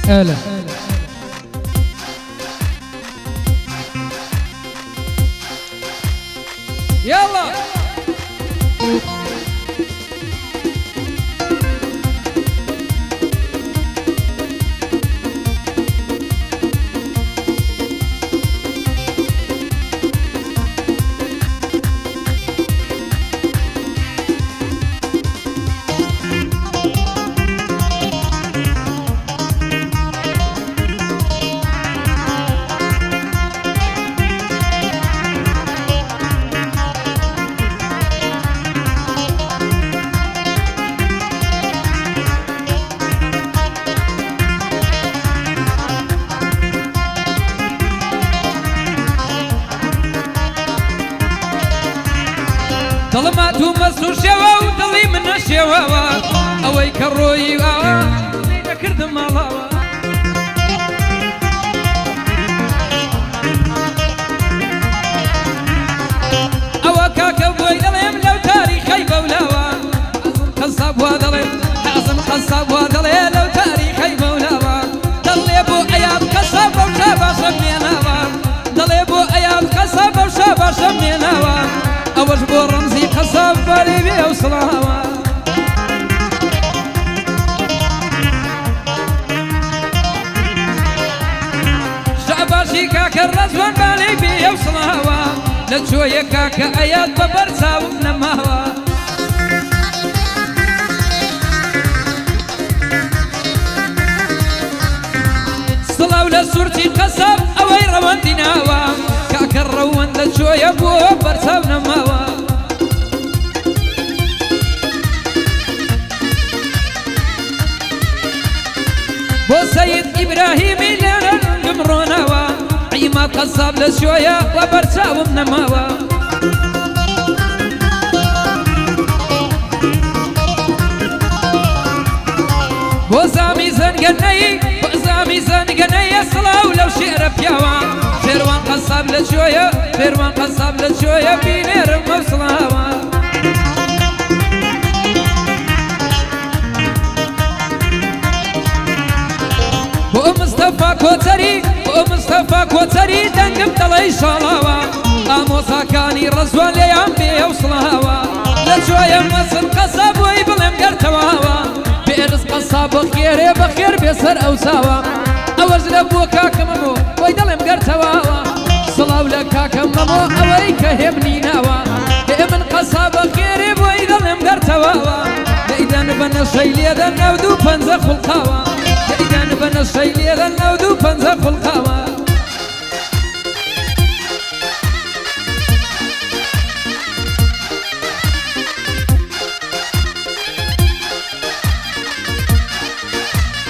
هلا يلا ظلمات ومسو شوا ودلي من الشوا اوي كروي كرد مالا او كاكا بوي دليم لو تاريخي بولاوا قصاب وادلي حازم قصاب وادلي لو تاريخي بولاوا دلي بو ايام قصاب وشابا شميناوا دلي بو ايام قصاب وشابا شميناوا اوش بو رمزي قصاب بالي بيوصلها شعباشي كاك الرزوان بالي بيوصلها لجوية كاك ايات ببرسا ونماها صلاو لسورتي قصاب اوي روان ديناوا كاك الروان لجوية بو برسا ونماها بو سيد إبراهيمي لنا نمروناوا عيما قصاب لشوية وبرسا ونماوا بو زامي زنقني صلاو لو شعر بياوا شيروان قصاب لشوية شيروان قصاب لشوية بينير موصلاوا مصطفى كوتري دنقم دلي شالاوا اموسا كاني رزوان ليام بيوصلها لشوية مسن قصاب ويبلم قرتواوا بيرز قصاب خير بخير بيسر اوساوا اوز لبوكا كممو ويدلم قرتواوا صلاو لكا كممو اوي كهبنيناوا من قصاب خير ويدلم قرتواوا لإذن بنا شيلي ذا نودو بنزا خلقاوا لإذن بنا شيلي ذا نودو بنزا خلقاوا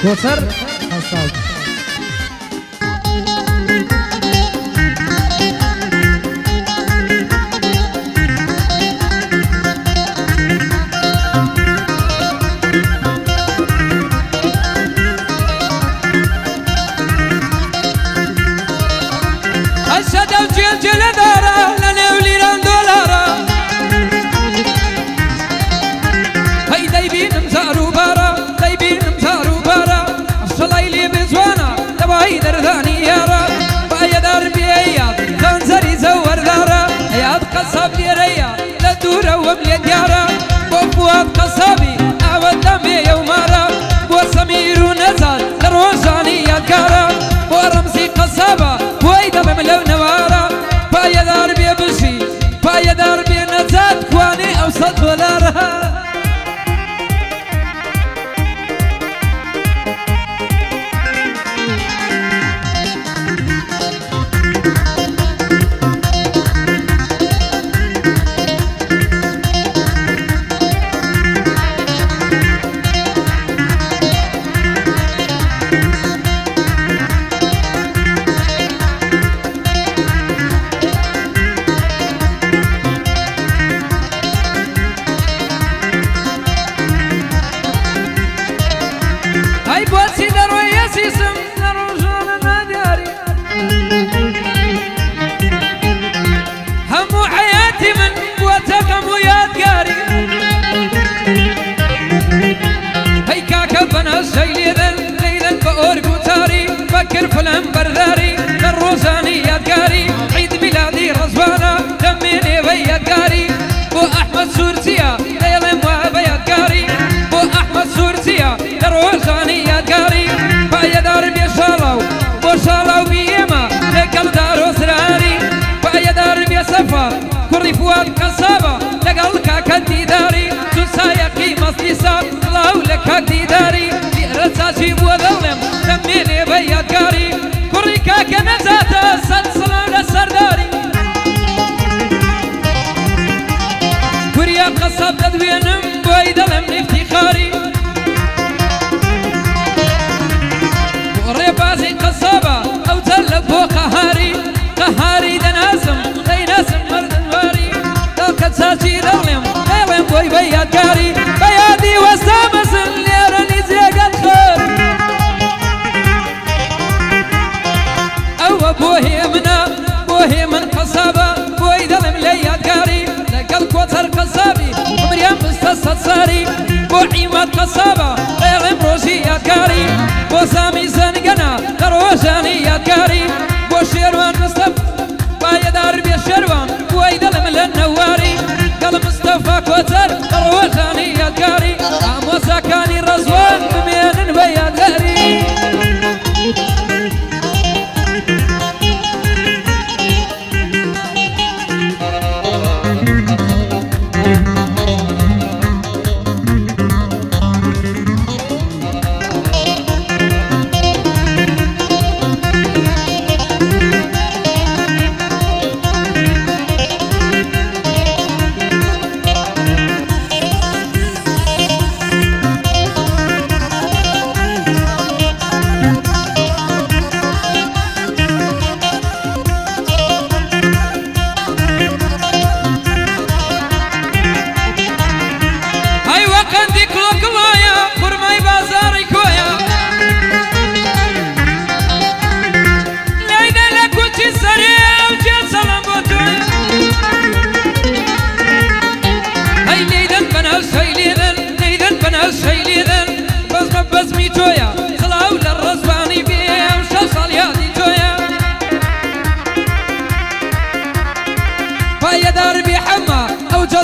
كوثر حصاد الشدو جيل دارا لنا وليران دولارا هاي دايبين مزارو بارا دايبين مزارو بارا الشلايلي بزوانا تباهي درداني يارا بايا دار بيايا زنزري زور دارا يا قصاب ليريا لدورة وملي ديارا بوفوات قصابي اعود دمي يومارا بو سمير ونزال دروجاني يالكارا بو رمزي قصابا بويدا بملو نوارا بايا دار بيبشي بايا دار بينزاد كواني اوسط دولارا فواد كسابة لقل كاك ديداري تسايقي مصيصات الله لك ديداري رتاجي وظلم سميني بيادكاري كوري كاك نزات سلسلة للسرداري كوريا قصاب تدوينم بويدلم افتخاري وريبازي قصابة أو تلبو قهاري قهاري دناسم ديناسم مردنواري دالك تساجي دلم دلم بوي بيادكاري بيادي وسامسن ليرني زيقت خير أو بوهي من قصابة بوي دلم ليادكاري لقل كوتر قصابي مريم مستصد صاري بو عيمات قصابة غير مروشي يادكاري بو سامي سنقنا دروجاني يادكاري بو شيروان مصطفى بايدار بي الشروان بوي دلم للنواري قال مصطفى كوتر دروجاني يادكاري عموسا كاني رزوان بمين بيادكاري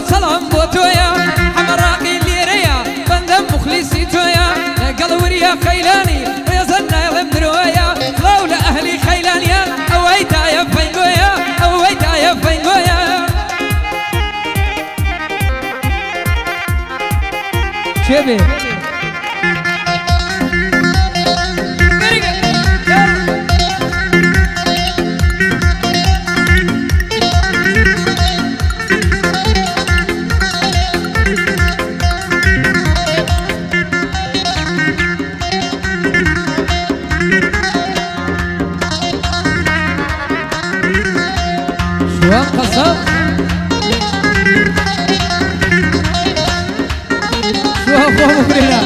سلام بوتويا حمراقي ليريا بندم مخلصي تويا قلوريا خيلاني ريزنا يلم درويا لولا أهلي خيلانيا أويتا يا فينغويا أويتا يا فينغويا شبي قصب شو هو مكرنا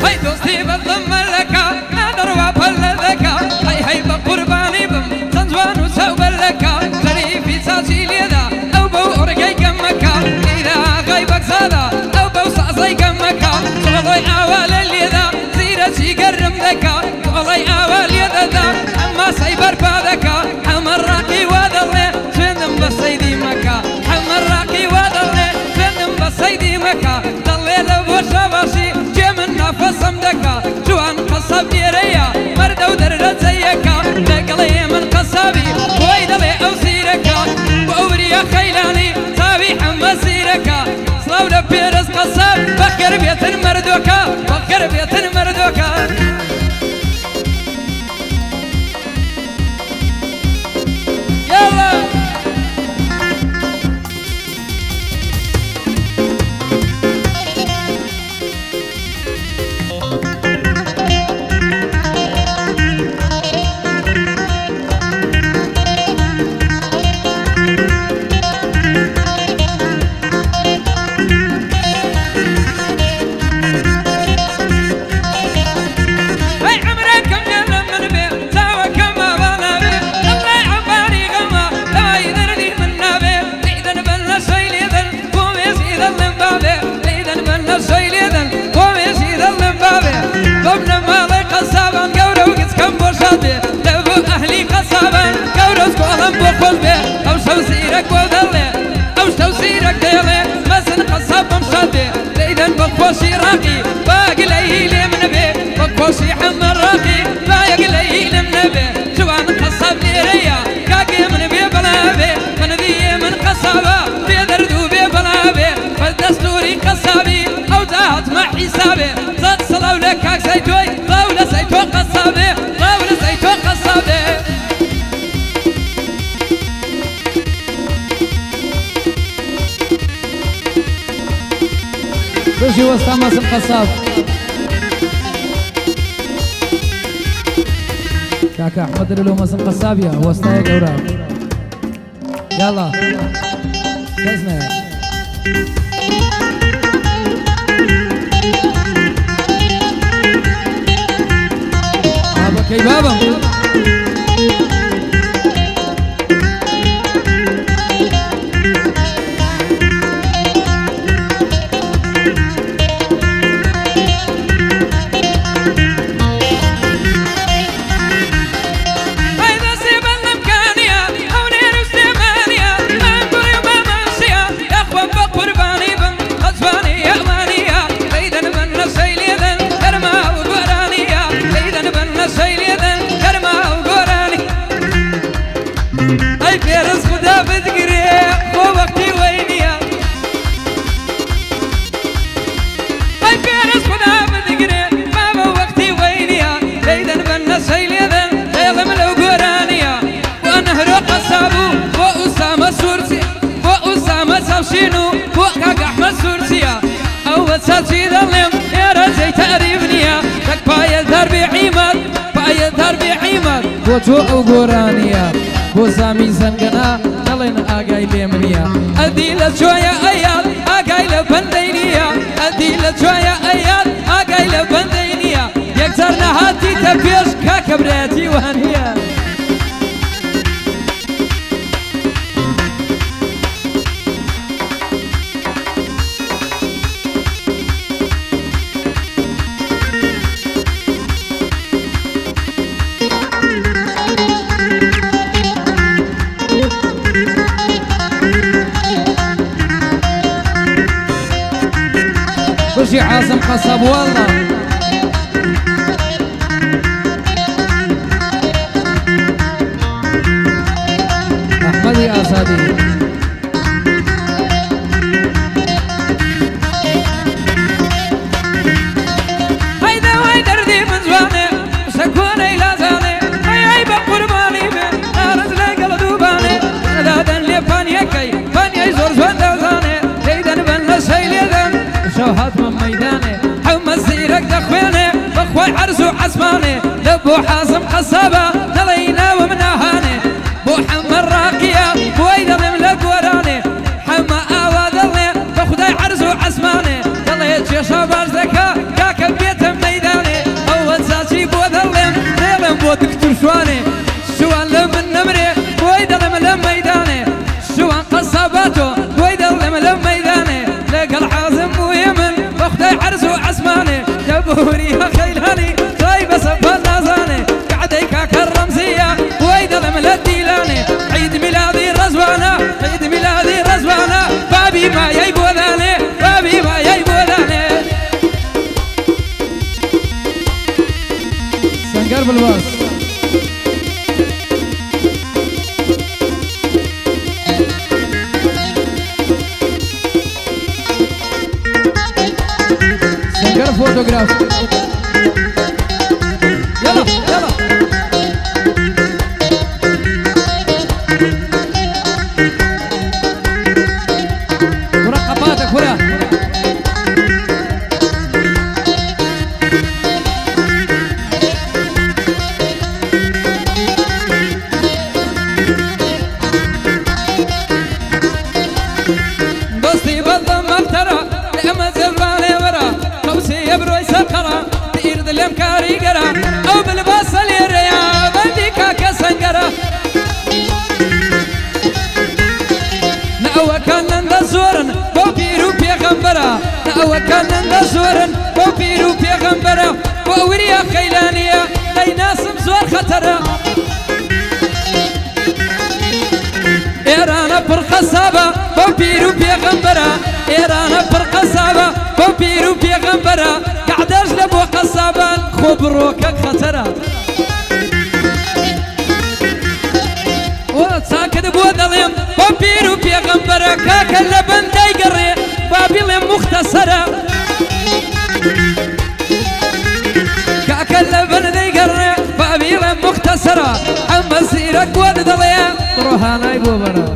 هاي دوستي بضم لك نادر وابل لك هاي بقرباني بم تنزوان وسوب لك خريفي ساسي ليدا أو بو أرقي كمكا إذا غيبك زادا أو بو ساسي كمكا صلي أول ليدا زيرا سيقرم ذكا صلي أول يدا أما سيبر بادكا حمر راقي وادري سندم بسيدي مكا حمر راقي وادري سندم بسيدي مكا ضلي لبو شباشي جمن نفسم دكا جوان قصب ديريا مردو درد زيكا لقلي من قصبي ويدلي أو سيركا وأوريا خيلاني تابي حمى سيركا صلاو بيرس قصب فكر بيت مردوكا فكر بيت مردوكا يلا سيلي مزن قصب مشدي ليدا بقوشي راقي باقي ليلي من بي بقوشي حمر راقي باقي ليلي من بي جوان قصب ليريا كاقي من بي بلا بي من ذي من قصبة بي دردو بي بلا بي فالدستوري قصابي او زهت مع حسابي زاد صلاو لك كاك زيتوي طاولة زيتو قصابي طاولة زيتو قصابي بشي وسط ماس القصاب كاكا احمد له ماس القصاب يا وسط يا قورا يلا كزنا بابا كي بابا شنو فوقك احمد سورسيا اول ساتي ظلم يا رزي تعرفني لك باي دربي عماد باي دربي عماد بوتو وقرانيا بو سامي سنقنا دلين اقاي ليمنيا ادي لشوية ايات اقاي لبندينيا ادي لشوية ايات اقاي لبندينيا يكسرنا هاتي تبيش كاكبراتي وهنيا بشي عاصم قصب والله احمد يا اسادي هيدا وهيدا ردي من زواني سكوني لا زاني هي بقرباني من نارز لقل دوباني دادن لي فانيا كي فانيا زور زوان دازاني هيدا بن سيلي ذن شوهات من ميداني حمى سيرك دخويني بخوي عرس وعسماني لبو حازم قصابة دلينا ومناهاني بو حمى الراقية بويدا مملك وراني حمى آوادلني بخداي عرس وعسماني دليت يا شاباش ذكا كاكا بيت ميداني اول ساسي بو ذلم ذلم بو دكتور شواني شوان لمن نمري بويدا لم ميداني شوان قصاباتو بويدا لم ميداني لقى حازم ويمن بخداي عرس وعسماني دبوري يا خيلاني طيب سفر نازاني قعدي كاكا الرمزية ويدا لملا الديلاني عيد ميلادي رزوانا عيد ميلادي رزوانا بابي ما يبولاني بابي ما يبولاني سنقر بالباص سنقر فوتوغراف يلا يلا مرقباتك هنا دوستي بضم مقترى لما زبالي ورا قوسي يبروي سقرا تيرد الامكاري قرا او بالباص اليريا بندي كاكا سنقرا نأوكلن دزورن بوبيرو بيغمبرا نأوكلن دزورن بوبيرو بيغمبرا ووريا خيلانية اي ناسم زور خطرا ايرانا برخصابة بوبيرو بيغمبرا پێغەمبەرە ئێرانە پڕ قەسابە بۆ پیر و پێغەمبەرە کەعدەش لە بۆ قەسابان خۆ بڕۆکە خەتەرە چاکت بۆ دەڵێم بۆ پیر و پێغەمبەرە کاکە لە بەندەی گەڕێ با بڵێم مختصرە کاکە لە بەندەی گەڕێ با بڵێم مختصرە ئەمە زیرەک بۆ دەڵێ ڕۆحانای بۆ بەرە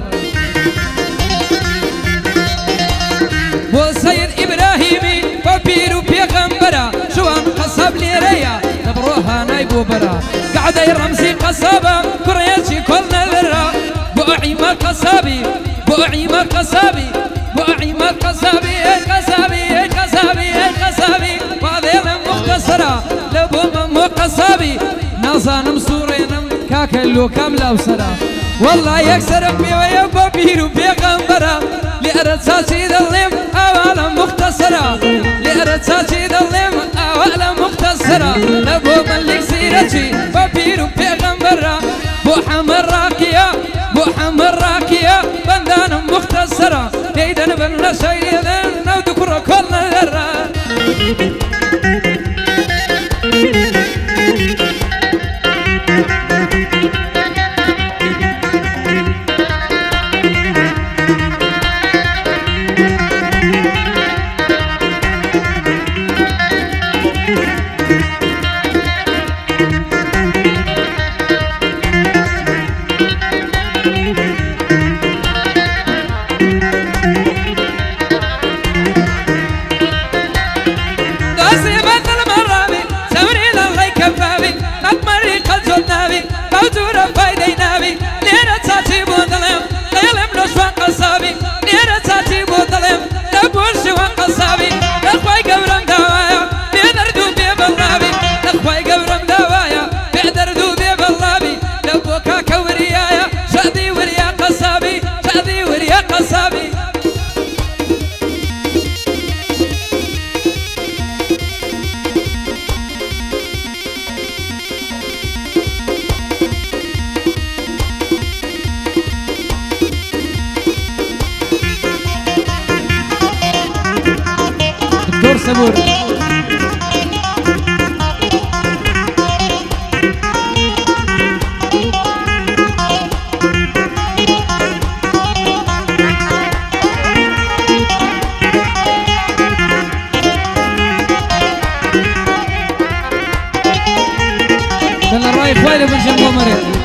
بۆ سەید ئیبراهیمی بۆ پیر و پێغەمبەرە جوان قەسەب لێرەیە لە ڕۆحانای بۆ بەرە کەعدەی ڕەمزی قەسەبە کوڕێکی کۆڵ نەلەرە بۆ عیمە قەسابی بۆ عیمە قەسابی بۆ عیمە قەسابی قەسابی قەسابی قەسابی بادێڵم مختصرە لە بۆ مەمۆ قەسابی نازانم سوڕێنم کاکە لۆکام لاوسەرە والله یەکسەرم پێوەیە بۆ پیر و پێغەمبەرە لێرە چاچی دەڵێم ئاوا لە مختصرە لێرە چاچی دەڵێم ئاوا لە مختصرە لە بۆ مەلێک زیرەکی بۆ پیر و پێغەمبەرە بۆ حەمە ڕاقیە بۆ حەمە ڕاقیە بەندانم مختصرە دەیدەن بن لە شەیدەن نەو دوو کوڕە کۆڵ نەهێرە دور صبور كان الراي خوالي بن جنبه مريض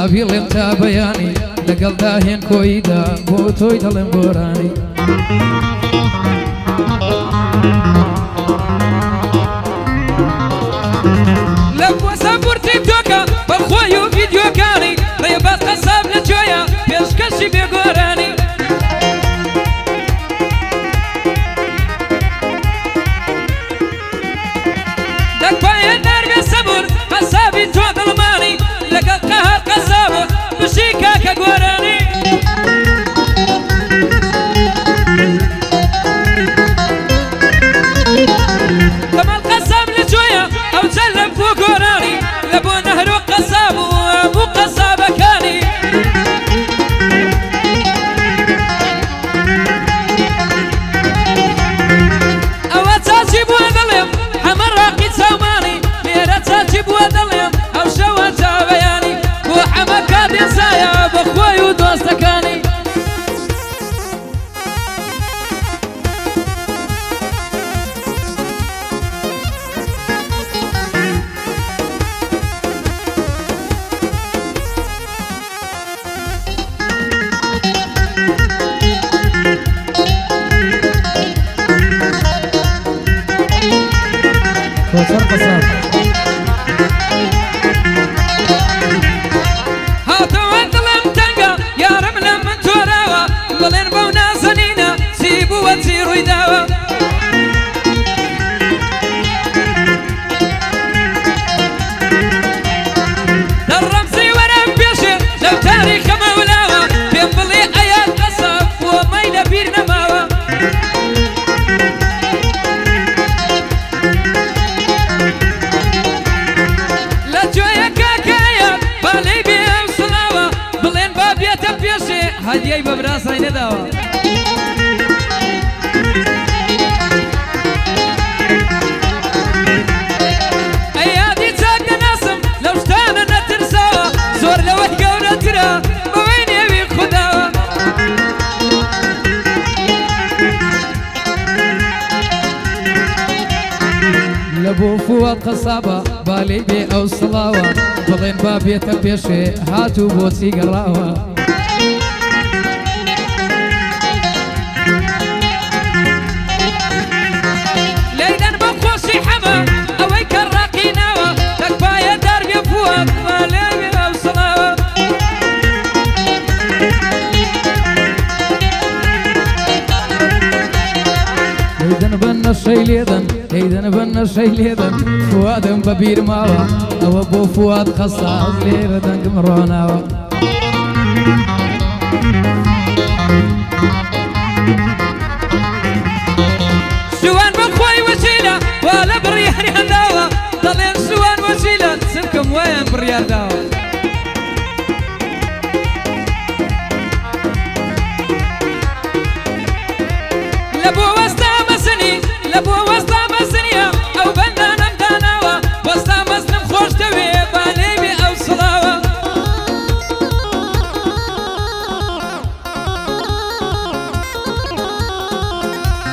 تابیڵێم تا بەیانی لەگەڵ داهێن کۆیدا بۆ تۆی دەڵێم گۆرانی لە پۆسەپورتی تۆکە بەخۆی و ڤیدیۆکانی ڕێباز قەساب لە جۆیە پێشکەشی بێگۆرانی دەکپایە نەربێ سەبور قەسابی تۆ دڵمانی لەگەڵ قەهار قەسابە بشی کاکە گۆرانی کەمەڵ قەساب لە جۆیە ئەو چەند لە بۆ گۆرانی لە بۆ نەهرۆ قەساب و هەموو قەسابەکانی ئەوە چاچی بووە دەڵێم هەمە ڕاقی چاومان كوثر قصاب هاتوا الظلم تلقى يا رملة من توراوة ظلين بونا سنينة سيبوا وتسيروا يداوى الرمسي ورم بيشر لو تاريخ مولاوى بينبلي ايات قصب وميلة بير نماوى لا جويا كاكايا بالي بيهم صلاوة بلين بابية بيشي هديي ببراس عين داوى ايادي تاقنا ناسم لو اشتانا نترساوى زور لو القورة ترى بوين يبي خداوى لبو فواد قصابة بالي بي او صلاوة بلين بابية بيشي هاتو بوتي قراوة ليدن بخوشي حما اويك الراقي ناوى تكفاية درب فواد بالي بي او صلاوة ليدن بنا الشيليدن ليدن بنا الشيليدن فواد ببير ماوى او ابو فواد خصاص ليردن قمروناوى سوان بخوي وسيلة ولا بريان هداوى ضلين سوان وسيلة سمكم وين بريان داوى لبو وسطا مسني لبو وسطا مسنيا او بنا نمداناوى وسطا مسلم خوش توي بالي بي او صلاوى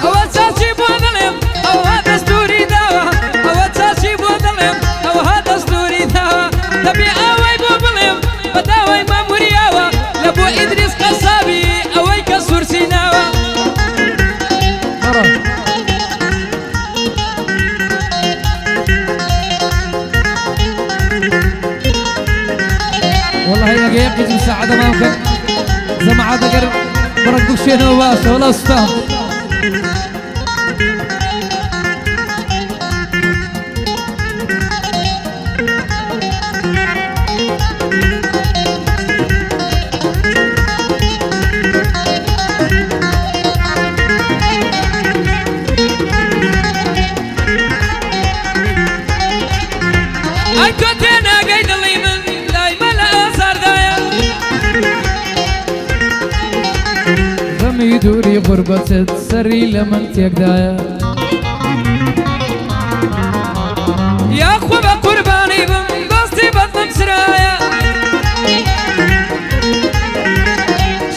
او تاسي بوظلم او هذا دستوري داوى او تاسي بوظلم او هذا دستوري داوى تبي اوي بوظلم بداوي مامورياوى لبو ادريس قصابي اوي كسور سيناوى والله يا قيقي مساعدة ما ممكن زمعة دقر برقو شينا وباشا ولا استام اي كنتنا قيد اللي من دايما الأثر دايا غمي دوري غربة تسري لمن تيك دايا يا أخوة قرباني بمبستي بطن سرايا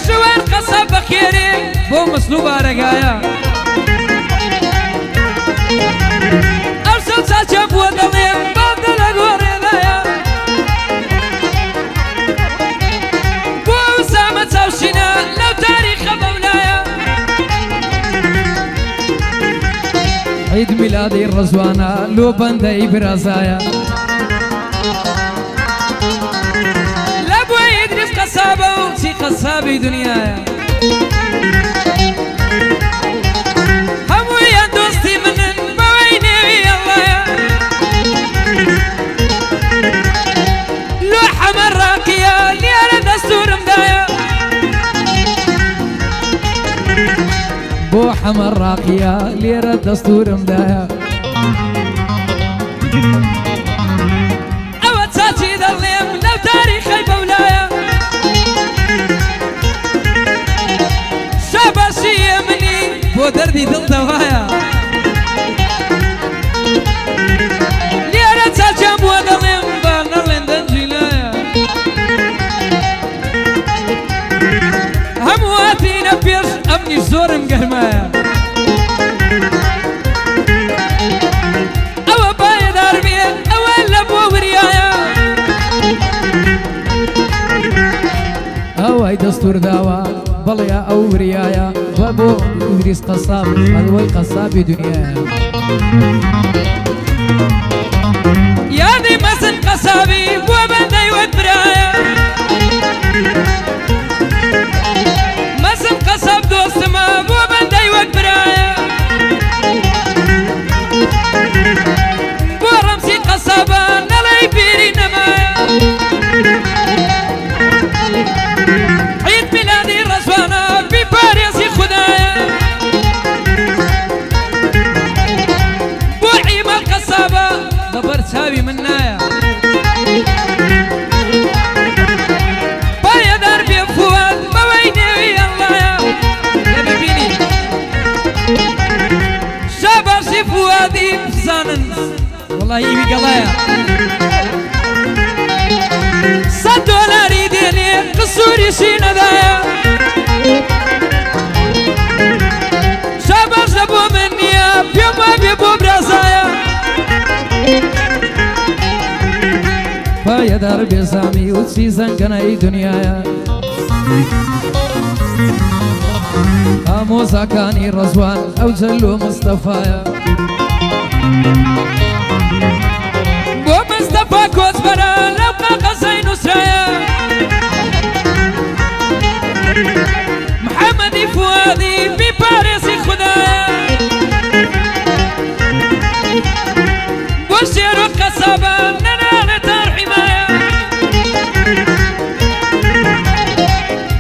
شوان قصب بخيري بو مسلوبة رقايا أرسل ساتشاب ودليم بطل أقوري دايا بو سامة توشينا لو تاريخ مولايا عيد ميلادي الرزوانة لو بندي برازايا لابو يدرس قصابة وتي قصابي دنيايا همو يا دوستي من بويني الله يا لوحة مراكية ليرة دستور مدايا بوحة مراكية ليرة دستور مدايا أو تساتي ظليم لو تاريخي بولايا شاباشي يمني بو دردي دل دوايا ليرة تاجم وظليم بانر لندن جلايا همواتينا بيرش أبني زور مقرمايا أو باي داربين أو اللبو وريايا أو هاي دستور داوا بليا أو وريايا وابو إدريس قصاب هذا هو القصاب دنيايا بەرچاوی من نایە بایەدار بێ فواد بەوەی نێوی ئەڵڵایە لە ببینی شاباشی فوادی بزانن وەڵی هیوی گەڵایە $100 دێنێ قسووریشی نەدایە شاباش لە بۆ من نییە پێم وا بێ بۆ برازایە پایەدار بێزامی و چی زەنگەنەی دنیایە ئامۆزاکانی ڕەزوان ئەو جەل و مستەفایە بۆ مستەفا کۆچبەرە لەو قاقەزەی نووسرایە محەممەدی فوادی بیپارێزی خوددایە بۆ شێر و قەسابە نەنانێتان حیمایە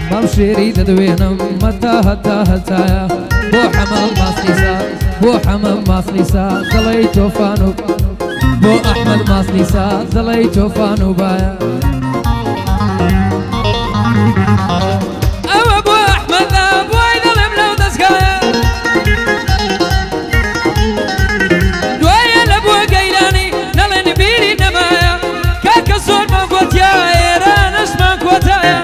بەم شێری دەدوێنم مەتا هەتا هەتایە بۆ حەمام ماسلیسا بۆ حەمام ماسلیسا دڵی تۆفان و بۆ ئەحمەد ماسلیسا دڵی تۆفان و باە ئەوە بۆ ئەحمەدا بۆی دڵێم لەو دەستگایە دوایە لە بۆ گەیلانی نەڵێن بیری نەمایە کاکە زۆرمان گوتیا ئێرە نەشمان کۆتایە